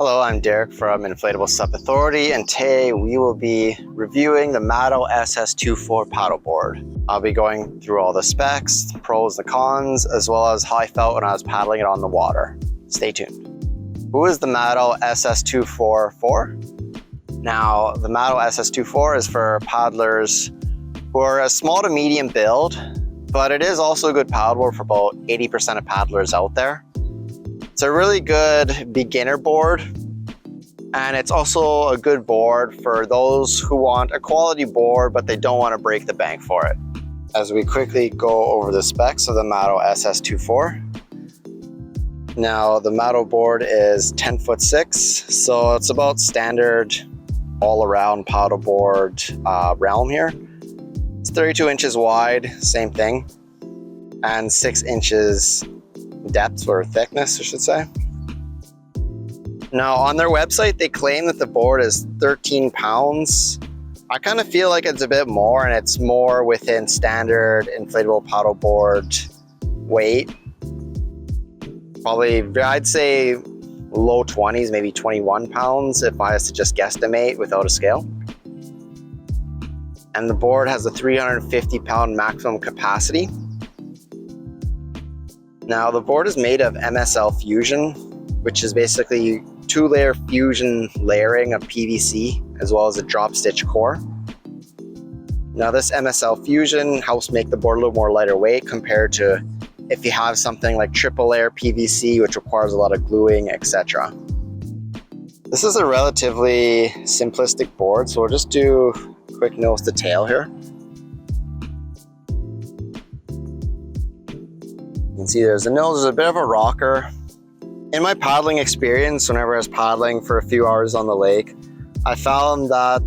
Hello, I'm Derek from Inflatable SUP Authority, and today we will be reviewing the Maddle SS24 paddle board. I'll be going through all the specs, the pros, the cons, as well as how I felt when I was paddling it on the water. Stay tuned. Who is the Maddle SS24 for? Now, the Maddle SS24 is for paddlers who are a small to medium build, but it is also a good paddle board for about 80% of paddlers out there. It's a really good beginner board, and it's also a good board for those who want a quality board but they don't want to break the bank for it. As we quickly go over the specs of the Maddle SS24. Now, the Maddle board is 10'6", so it's about standard all-around paddle board realm here. It's 32 inches wide, same thing, and 6 inches depth or thickness, I should say. Now, on their website, they claim that the board is 13 pounds. I kind of feel like it's a bit more, and it's more within standard inflatable paddle board weight. Probably, I'd say low 20s, maybe 21 pounds if I was to just guesstimate without a scale. And the board has a 350 pound maximum capacity. Now, the board is made of MSL fusion, which is basically 2-layer fusion layering of PVC, as well as a drop stitch core. Now, this MSL fusion helps make the board a little more lighter weight compared to if you have something like 3-layer PVC, which requires a lot of gluing, etc. This is a relatively simplistic board, so we'll just do a quick nose to tail here. You can see there's a nose, there's a bit of a rocker. In my paddling experience, whenever I was paddling for a few hours on the lake, I found that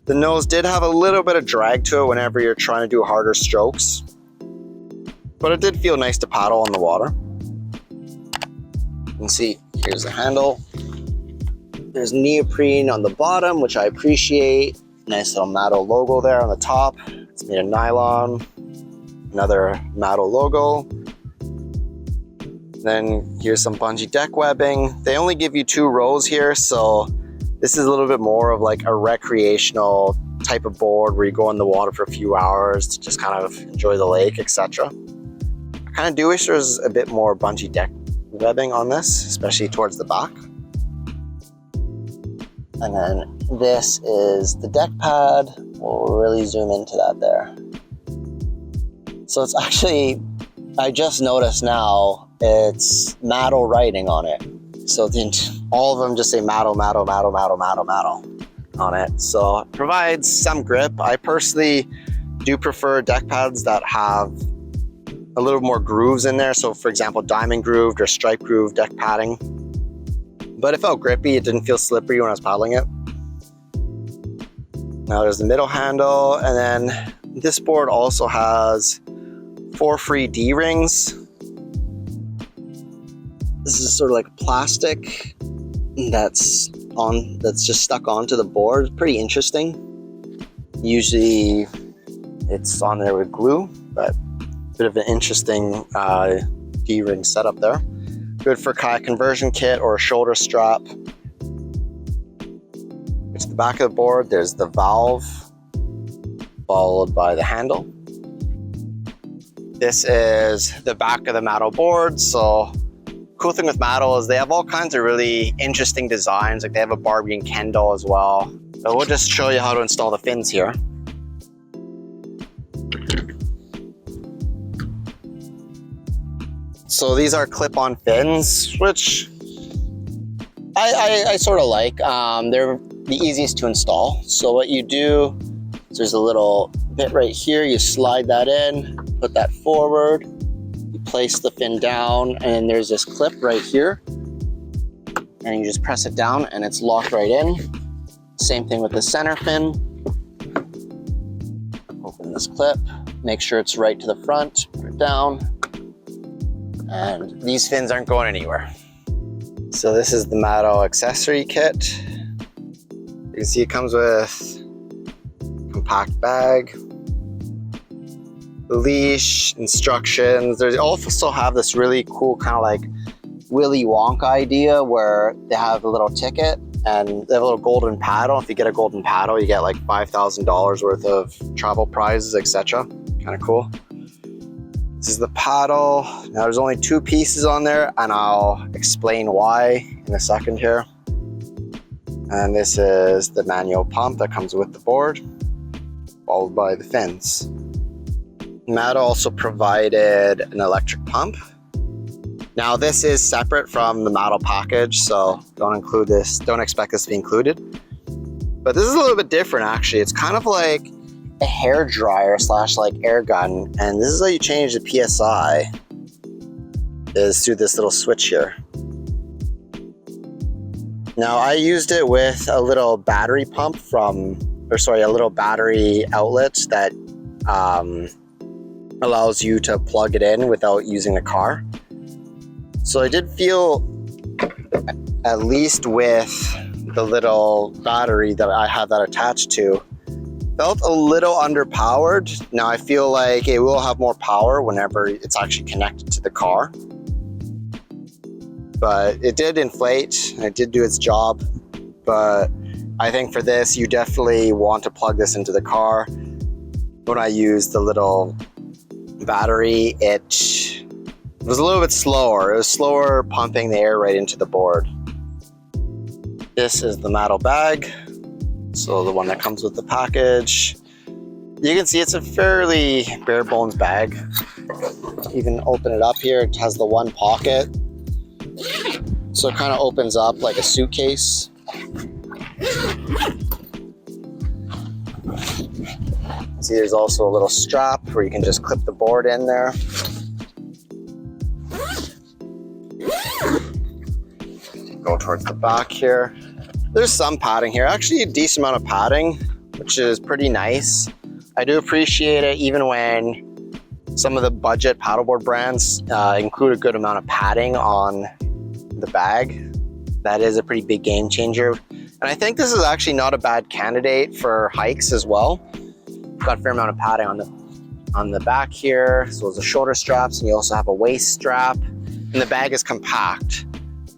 the nose did have a little bit of drag to it whenever you're trying to do harder strokes. But it did feel nice to paddle on the water. You can see, here's the handle. There's neoprene on the bottom, which I appreciate. Nice little Maddle logo there on the top. It's made of nylon. Another Maddle logo. Then here's some bungee deck webbing. They only give you 2 rows here, so this is a little bit more of like a recreational type of board where you go in the water for a few hours to just kind of enjoy the lake, etc. I kind of do wish there was a bit more bungee deck webbing on this, especially towards the back. And then this is the deck pad. We'll really zoom into that there. So it's actually, I just noticed now, it's Maddle writing on it. So all of them just say Maddle, Maddle, Maddle, Maddle, Maddle, Maddle on it. So it provides some grip. I personally do prefer deck pads that have a little more grooves in there. So for example, diamond grooved or stripe grooved deck padding. But it felt grippy. It didn't feel slippery when I was paddling it. Now there's the middle handle, and then this board also has 4 free D-rings. This is sort of like plastic that's just stuck onto the board. Pretty interesting. Usually it's on there with glue, but a bit of an interesting D-ring setup there. Good for kayak conversion kit or a shoulder strap. It's the back of the board. There's the valve followed by the handle. This is the back of the Maddle board. So cool thing with Maddle is they have all kinds of really interesting designs. Like they have a Barbie and Ken doll as well. So we'll just show you how to install the fins here. So these are clip-on fins, which I sort of like. They're the easiest to install. So what you do is there's a little bit right here. You slide that in, put that forward. You place the fin down, and then there's this clip right here. And you just press it down and it's locked right in. Same thing with the center fin. Open this clip, make sure it's right to the front, put it down. And these fins aren't going anywhere. So this is the Maddle accessory kit. You can see it comes with a compact bag, leash, instructions. They also have this really cool kind of like Willy Wonka idea where they have a little ticket and they have a little golden paddle. If you get a golden paddle, you get like $5,000 worth of travel prizes, etc. Kind of cool. This is the paddle. Now there's only 2 pieces on there, and I'll explain why in a second here. And this is the manual pump that comes with the board, followed by the fins. Maddle also provided an electric pump. Now this is separate from the Maddle package, so don't expect this to be included. But this is a little bit different actually. It's kind of like a hair dryer / like air gun, and this is how you change the PSI, is through this little switch here. Now I used it with a little battery pump a little battery outlet that allows you to plug it in without using the car. So I did feel, at least with the little battery that I had that attached to, felt a little underpowered. Now I feel like it will have more power whenever it's actually connected to the car. But it did inflate, and it did do its job. But I think for this, you definitely want to plug this into the car. When I used the little battery, it was a little bit slower. It was slower pumping the air right into the board. This is the Maddle bag. So the one that comes with the package. You can see it's a fairly bare bones bag. Even open it up here, it has the one pocket. So it kind of opens up like a suitcase. See, there's also a little strap where you can just clip the board in there. Go towards the back here. There's some padding here, actually a decent amount of padding, which is pretty nice. I do appreciate it even when some of the budget paddleboard brands include a good amount of padding on the bag. That is a pretty big game changer. And I think this is actually not a bad candidate for hikes as well. Got a fair amount of padding on the back here, as well as the shoulder straps, and you also have a waist strap. And the bag is compact,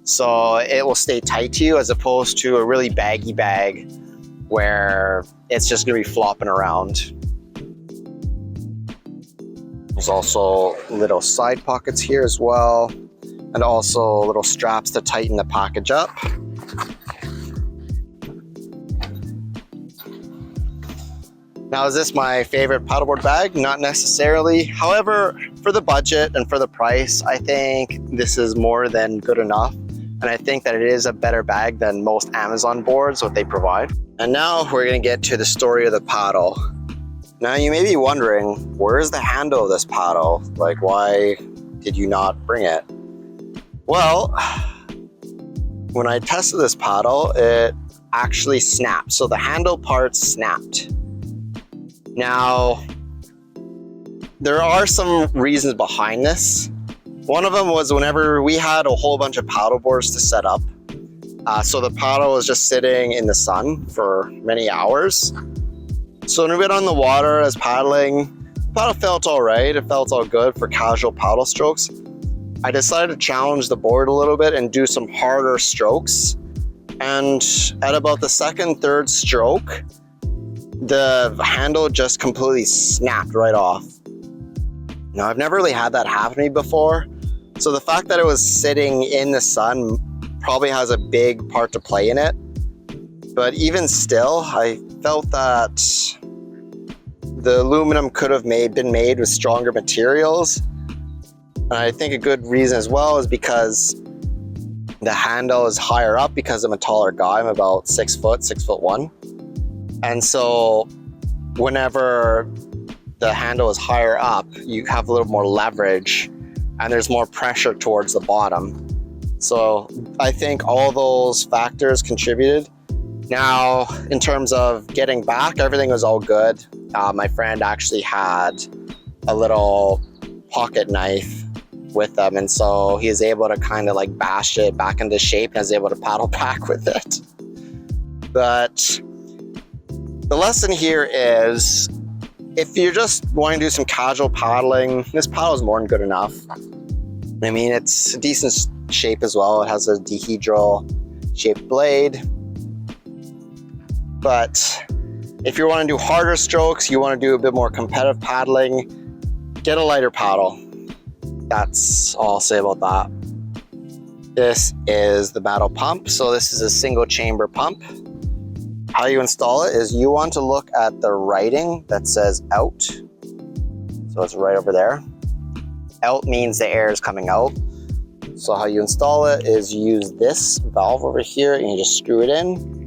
so it will stay tight to you as opposed to a really baggy bag where it's just gonna be flopping around. There's also little side pockets here as well, and also little straps to tighten the package up. Now, is this my favorite paddleboard bag? Not necessarily. However, for the budget and for the price, I think this is more than good enough. And I think that it is a better bag than most Amazon boards, what they provide. And now we're gonna get to the story of the paddle. Now you may be wondering, where's the handle of this paddle? Like, why did you not bring it? Well, when I tested this paddle, it actually snapped. So the handle part snapped. Now, there are some reasons behind this. One of them was whenever we had a whole bunch of paddle boards to set up. So the paddle was just sitting in the sun for many hours. So when we went on the water as paddling, the paddle felt all right. It felt all good for casual paddle strokes. I decided to challenge the board a little bit and do some harder strokes. And at about the second, third stroke, the handle just completely snapped right off. Now, I've never really had that happen to me before. So the fact that it was sitting in the sun probably has a big part to play in it. But even still, I felt that the aluminum could have been made with stronger materials. And I think a good reason as well is because the handle is higher up because I'm a taller guy. I'm about 6 foot, 6'1". And so whenever the handle is higher up, you have a little more leverage and there's more pressure towards the bottom. So I think all those factors contributed. Now, in terms of getting back, everything was all good. My friend actually had a little pocket knife with them, and so he was able to kind of like bash it back into shape and was able to paddle back with it. But the lesson here is, if you're just wanting to do some casual paddling, this paddle is more than good enough. I mean, it's a decent shape as well. It has a dihedral shaped blade. But if you want to do harder strokes, you want to do a bit more competitive paddling, get a lighter paddle. That's all I'll say about that. This is the Maddle pump. So this is a single chamber pump. How you install it is you want to look at the writing that says out. So it's right over there. Out means the air is coming out. So how you install it is you use this valve over here and you just screw it in.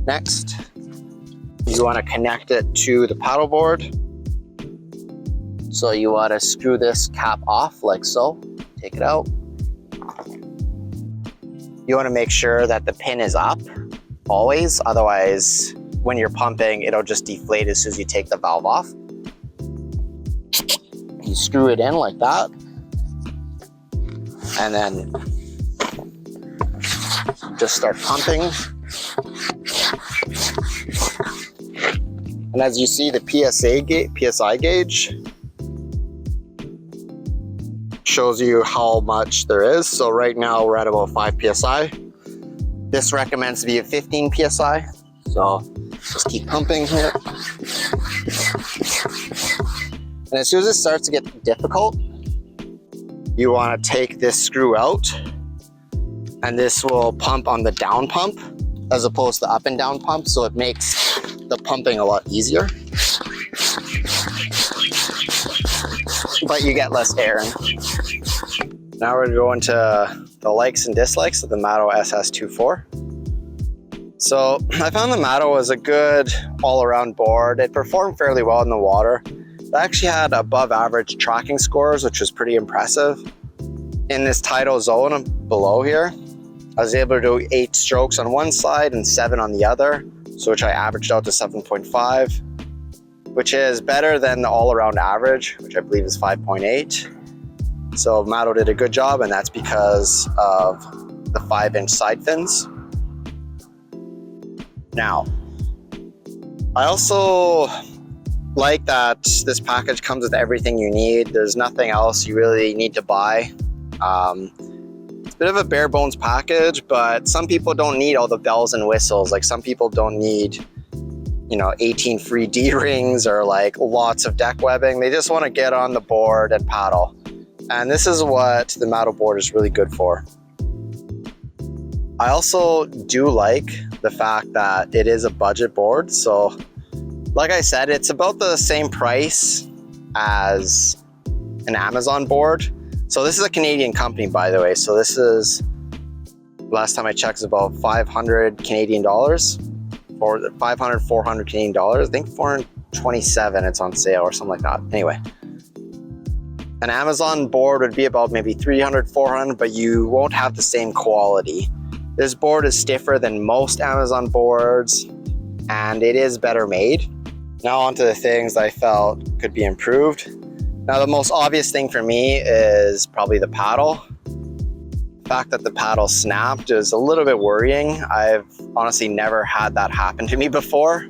Next, you want to connect it to the paddle board. So you want to screw this cap off like so. Take it out. You want to make sure that the pin is up always. Otherwise, when you're pumping, it'll just deflate as soon as you take the valve off. You screw it in like that. And then just start pumping. And as you see, the PSI gauge shows you how much there is. So right now we're at about 5 PSI. This recommends to be at 15 PSI. So just keep pumping here. And as soon as it starts to get difficult, you want to take this screw out, and this will pump on the down pump as opposed to up and down pump. So it makes the pumping a lot easier, but you get less air in. Now we're going to the likes and dislikes of the Maddle SS24. So I found the Maddle was a good all-around board. It performed fairly well in the water. It actually had above average tracking scores, which was pretty impressive. In this tidal zone below here, I was able to do 8 strokes on one side and 7 on the other, so which I averaged out to 7.5, which is better than the all-around average, which I believe is 5.8. So Maddle did a good job, and that's because of the 5-inch side fins. Now, I also like that this package comes with everything you need. There's nothing else you really need to buy. It's a bit of a bare bones package, but some people don't need all the bells and whistles. Like some people don't need, 18 free D-rings or like lots of deck webbing. They just want to get on the board and paddle. And this is what the Maddle board is really good for. I also do like the fact that it is a budget board. So like I said, it's about the same price as an Amazon board. So this is a Canadian company, by the way. So this is, last time I checked, is about 500 Canadian dollars, or 500, 400 Canadian dollars. I think 427 it's on sale or something like that. Anyway, an Amazon board would be about maybe 300, 400, but you won't have the same quality. This board is stiffer than most Amazon boards, and it is better made. Now onto the things I felt could be improved. Now the most obvious thing for me is probably the paddle. The fact that the paddle snapped is a little bit worrying. I've honestly never had that happen to me before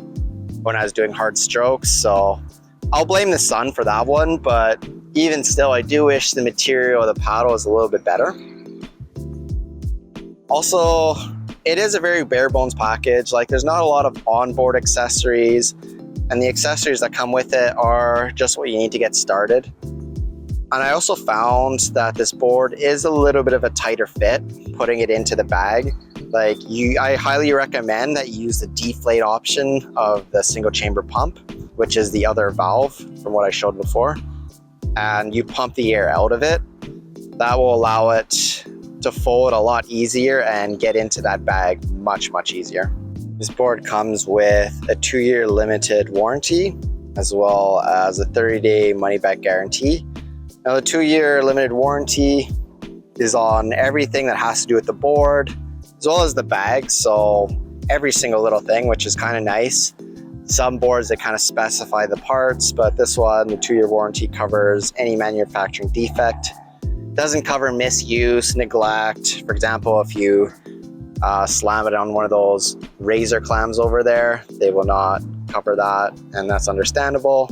when I was doing hard strokes, so I'll blame the sun for that one, but even still, I do wish the material of the paddle is a little bit better. Also, it is a very bare bones package. Like there's not a lot of onboard accessories, and the accessories that come with it are just what you need to get started. And I also found that this board is a little bit of a tighter fit, putting it into the bag. I highly recommend that you use the deflate option of the single chamber pump, which is the other valve from what I showed before. And you pump the air out of it. That will allow it to fold a lot easier and get into that bag much, much easier. This board comes with a 2-year limited warranty, as well as a 30-day money-back guarantee. Now the 2-year limited warranty is on everything that has to do with the board, as well as the bag. So every single little thing, which is kind of nice. Some boards, they kind of specify the parts, but this one, the 2-year warranty covers any manufacturing defect. Doesn't cover misuse, neglect. For example, if you slam it on one of those razor clams over there, they will not cover that, and that's understandable.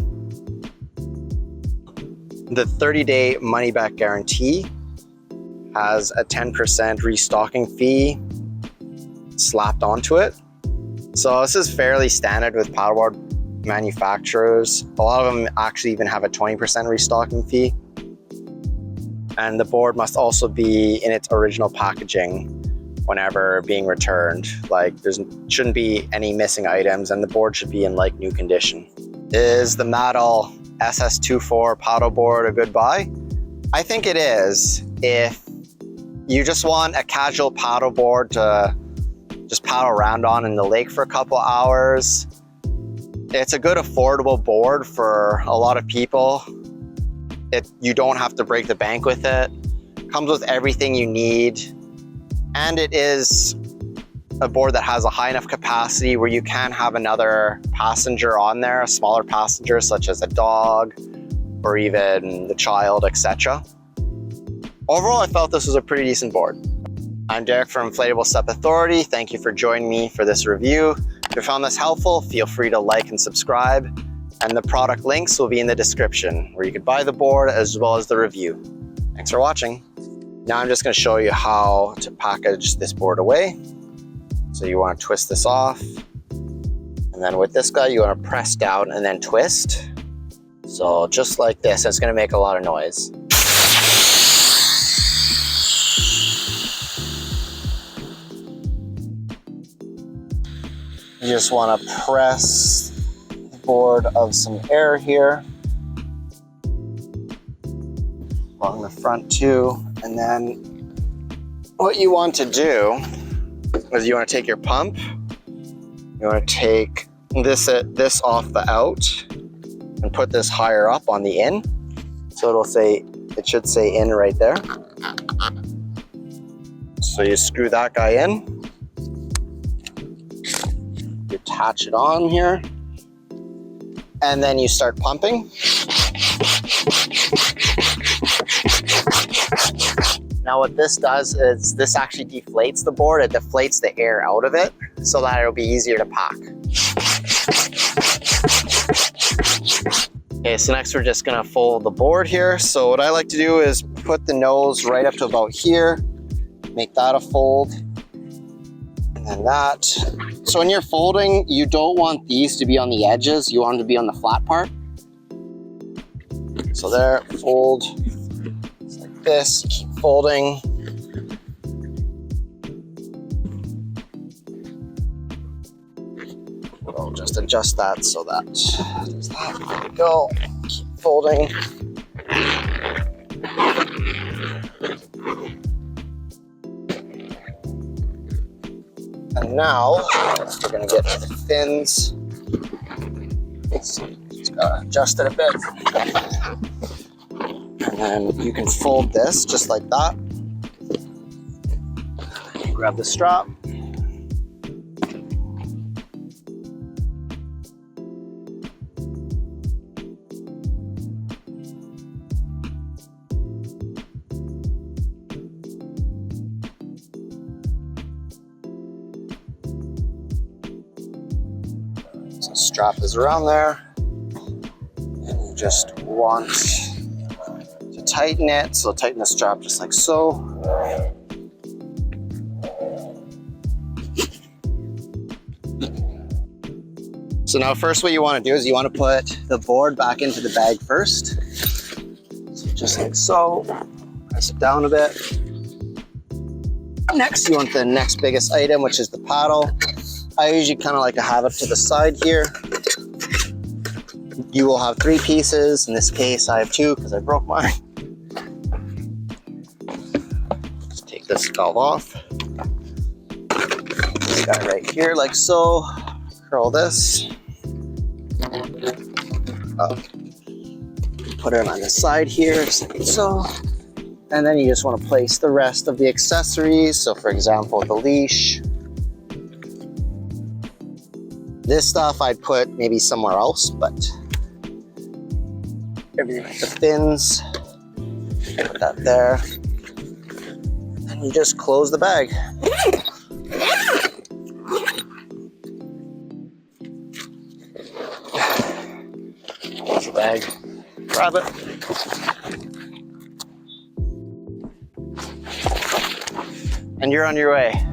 The 30-day money-back guarantee has a 10% restocking fee slapped onto it. So this is fairly standard with paddleboard manufacturers. A lot of them actually even have a 20% restocking fee. And the board must also be in its original packaging whenever being returned. Like shouldn't be any missing items, and the board should be in like new condition. Is the Maddle SS24 paddle board a good buy? I think it is. If you just want a casual paddle board to just paddle around on in the lake for a couple hours, it's a good affordable board for a lot of people. You don't have to break the bank with it. Comes with everything you need. And it is a board that has a high enough capacity where you can have another passenger on there, a smaller passenger such as a dog or even the child, etc. Overall, I felt this was a pretty decent board. I'm Derek from Inflatable SUP Authority. Thank you for joining me for this review. If you found this helpful, feel free to like and subscribe. And the product links will be in the description where you can buy the board as well as the review. Thanks for watching. Now I'm just going to show you how to package this board away. So you want to twist this off. And then with this guy, you want to press down and then twist. So just like this, it's going to make a lot of noise. You just want to press the board of some air here along the front too. And then what you want to do is you want to take your pump, you want to take this off the out and put this higher up on the in. So it should say in right there. So you screw that guy in. You attach it on here, and then you start pumping. Now what this does is this actually deflates the board. It deflates the air out of it so that it'll be easier to pack. Okay, so next we're just gonna fold the board here. So what I like to do is put the nose right up to about here, make that a fold, and then that. So when you're folding, you don't want these to be on the edges, you want them to be on the flat part. So there, fold, just like this, keep folding. We'll just adjust that so that, there we go, keep folding. And now, we're gonna get to the fins. Just gotta adjust it a bit. And then you can fold this just like that. Grab the strap. So strap is around there. And you just want to tighten it. So tighten the strap just like so. So now first what you want to do is you want to put the board back into the bag first. So just like so. Press it down a bit. Next you want the next biggest item, which is the paddle. I usually kind of like to have it to the side here. You will have 3 pieces. In this case, I have 2 because I broke mine. Just take this valve off. This guy right here, like so. Curl this. Put it on the side here, just like so. And then you just want to place the rest of the accessories. So for example, the leash. This stuff I'd put maybe somewhere else, but everything like the fins, put that there. And you just close the bag. Close the bag, grab it. and you're on your way.